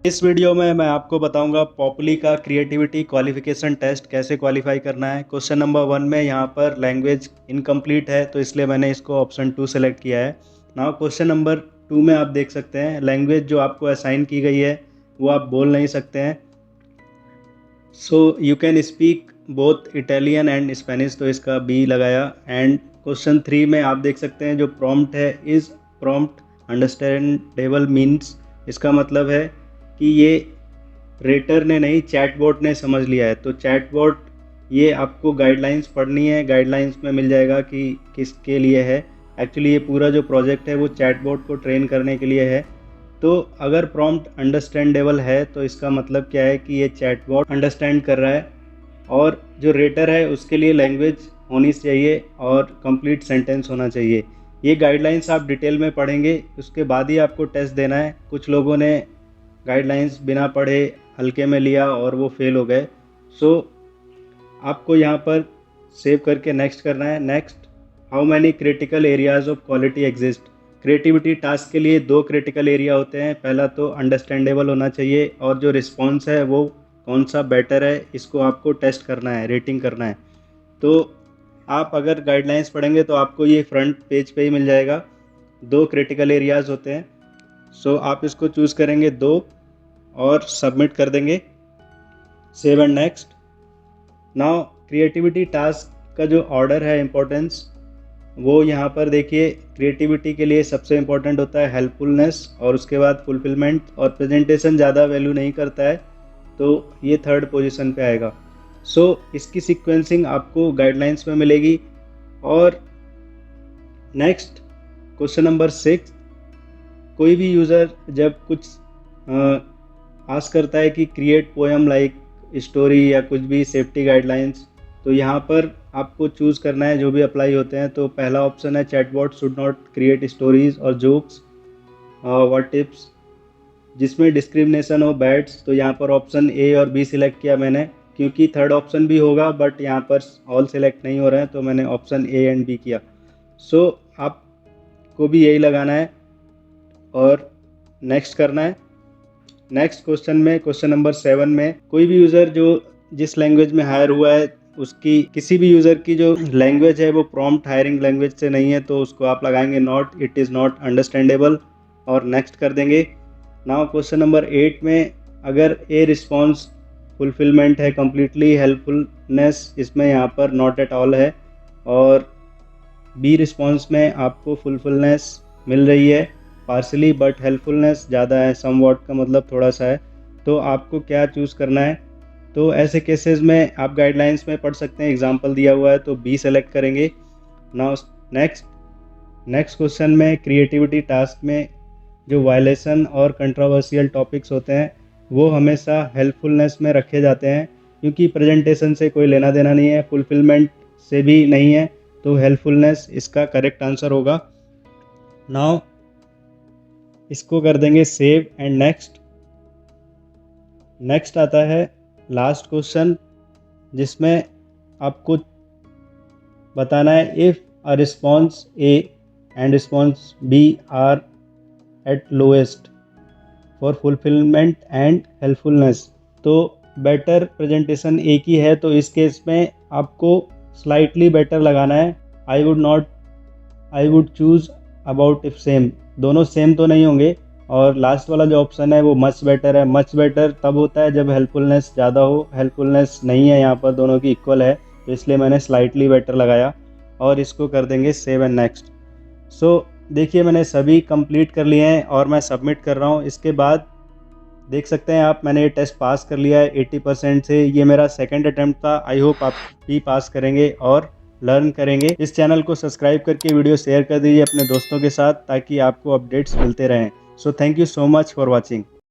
इस वीडियो में मैं आपको बताऊंगा पॉपुली का क्रिएटिविटी क्वालिफिकेशन टेस्ट कैसे क्वालिफाई करना है। क्वेश्चन नंबर 1 में यहाँ पर लैंग्वेज इनकम्प्लीट है तो इसलिए मैंने इसको ऑप्शन 2 सेलेक्ट किया है। नाउ क्वेश्चन नंबर 2 में आप देख सकते हैं लैंग्वेज जो आपको असाइन की गई है वो आप बोल नहीं सकते हैं। So you can speak both Italian and Spanish, तो इसका बी लगाया। एंड क्वेश्चन 3 में आप देख सकते हैं जो प्रॉम्प्ट है, इज़ प्रॉम्प्ट अंडरस्टैंडेबल मीन्स, इसका मतलब है कि ये रेटर ने नहीं चैटबॉट ने समझ लिया है। तो चैटबॉट ये आपको गाइडलाइंस पढ़नी है, गाइडलाइंस में मिल जाएगा कि किसके लिए है। एक्चुअली ये पूरा जो प्रोजेक्ट है वो चैटबॉट को ट्रेन करने के लिए है। तो अगर प्रॉम्प्ट अंडरस्टैंडेबल है तो इसका मतलब क्या है कि ये चैटबॉट अंडरस्टैंड कर रहा है। और जो रेटर है उसके लिए लैंग्वेज होनी चाहिए और कंप्लीट सेंटेंस होना चाहिए। ये गाइडलाइंस आप डिटेल में पढ़ेंगे, उसके बाद ही आपको टेस्ट देना है। कुछ लोगों ने गाइडलाइंस बिना पढ़े हल्के में लिया और वो फेल हो गए। सो आपको यहाँ पर सेव करके नेक्स्ट करना है। Next, how many critical areas of quality exist. Creativity task के लिए 2 क्रिटिकल एरिया होते हैं। पहला तो अंडरस्टैंडेबल होना चाहिए और जो रिस्पॉन्स है वो कौन सा बेटर है, इसको आपको टेस्ट करना है, रेटिंग करना है। तो आप अगर गाइडलाइंस पढ़ेंगे तो आपको ये फ्रंट पेज पे ही मिल जाएगा। 2 क्रिटिकल एरियाज़ होते हैं। सो आप इसको चूज़ करेंगे 2 और सबमिट कर देंगे, save and next. Now creativity task का जो ऑर्डर है इम्पोर्टेंस, वो यहाँ पर देखिए। क्रिएटिविटी के लिए सबसे इम्पोर्टेंट होता है हेल्पफुलनेस और उसके बाद फुलफिलमेंट, और प्रेजेंटेशन ज़्यादा वैल्यू नहीं करता है तो ये 3rd पोजीशन पे आएगा। सो इसकी सीक्वेंसिंग आपको गाइडलाइंस में मिलेगी। और नेक्स्ट क्वेश्चन नंबर 6, कोई भी यूज़र जब कुछ आस्क करता है कि क्रिएट पोएम लाइक स्टोरी या कुछ भी सेफ्टी गाइडलाइंस, तो यहाँ पर आपको चूज़ करना है जो भी अप्लाई होते हैं। तो पहला ऑप्शन है chatbot should not create stories और जोक्स व्हाट टिप्स जिसमें डिस्क्रिमिनेशन हो बैड्स। तो यहाँ पर ऑप्शन ए और बी सिलेक्ट किया मैंने, क्योंकि 3rd ऑप्शन भी होगा बट यहाँ पर ऑल सिलेक्ट नहीं हो रहे हैं तो मैंने ऑप्शन ए एंड बी किया। सो आपको भी यही लगाना है और नेक्स्ट करना है। नेक्स्ट क्वेश्चन में, क्वेश्चन नंबर 7 में, कोई भी यूज़र जो जिस लैंग्वेज में हायर हुआ है उसकी किसी भी यूज़र की जो लैंग्वेज है वो प्रॉम्प्ट हायरिंग लैंग्वेज से नहीं है तो उसको आप लगाएंगे not, it is not understandable और नेक्स्ट कर देंगे। नाउ क्वेश्चन नंबर 8 में, अगर ए रिस्पॉन्स फुलफिलमेंट है, कम्प्लीटली हेल्पफुलनेस, इसमें यहाँ पर नॉट एट ऑल है, और बी रिस्पॉन्स में आपको फुलफुलनेस मिल रही है पार्सली बट हेल्पफुलनेस ज़्यादा है, समवॉट का मतलब थोड़ा सा है। तो आपको क्या चूज़ करना है। तो ऐसे केसेस में आप गाइडलाइंस में पढ़ सकते हैं, एग्जांपल दिया हुआ है तो बी सेलेक्ट करेंगे। नाउ नेक्स्ट क्वेश्चन में, क्रिएटिविटी टास्क में जो वायलेशन और कंट्रोवर्शियल टॉपिक्स होते हैं वो हमेशा हेल्पफुलनेस में रखे जाते हैं, क्योंकि प्रेजेंटेशन से कोई लेना देना नहीं है, फुलफिलमेंट से भी नहीं है, तो हेल्पफुलनेस इसका करेक्ट आंसर होगा। नाउ इसको कर देंगे सेव एंड नेक्स्ट आता है लास्ट क्वेश्चन, जिसमें आपको बताना है if a response A and response B are at lowest for fulfilment and helpfulness. तो बेटर प्रेजेंटेशन ए की है तो इस केस में आपको स्लाइटली बेटर लगाना है। I would choose about if same, दोनों सेम तो नहीं होंगे। और लास्ट वाला जो ऑप्शन है वो मच बेटर है। मच बेटर तब होता है जब हेल्पफुलनेस ज़्यादा हो, हेल्पफुलनेस नहीं है यहाँ पर, दोनों की इक्वल है, तो इसलिए मैंने स्लाइटली बेटर लगाया और इसको कर देंगे सेव एंड नेक्स्ट। सो देखिए मैंने सभी कंप्लीट कर लिए हैं और मैं सबमिट कर रहा हूँ। इसके बाद देख सकते हैं आप, मैंने ये टेस्ट पास कर लिया है 80% से। ये मेरा 2nd अटैम्प्ट था। आई होप आप भी पास करेंगे और लर्न करेंगे। इस चैनल को सब्सक्राइब करके वीडियो शेयर कर दीजिए अपने दोस्तों के साथ ताकि आपको अपडेट्स मिलते रहें। So thank you so much for watching.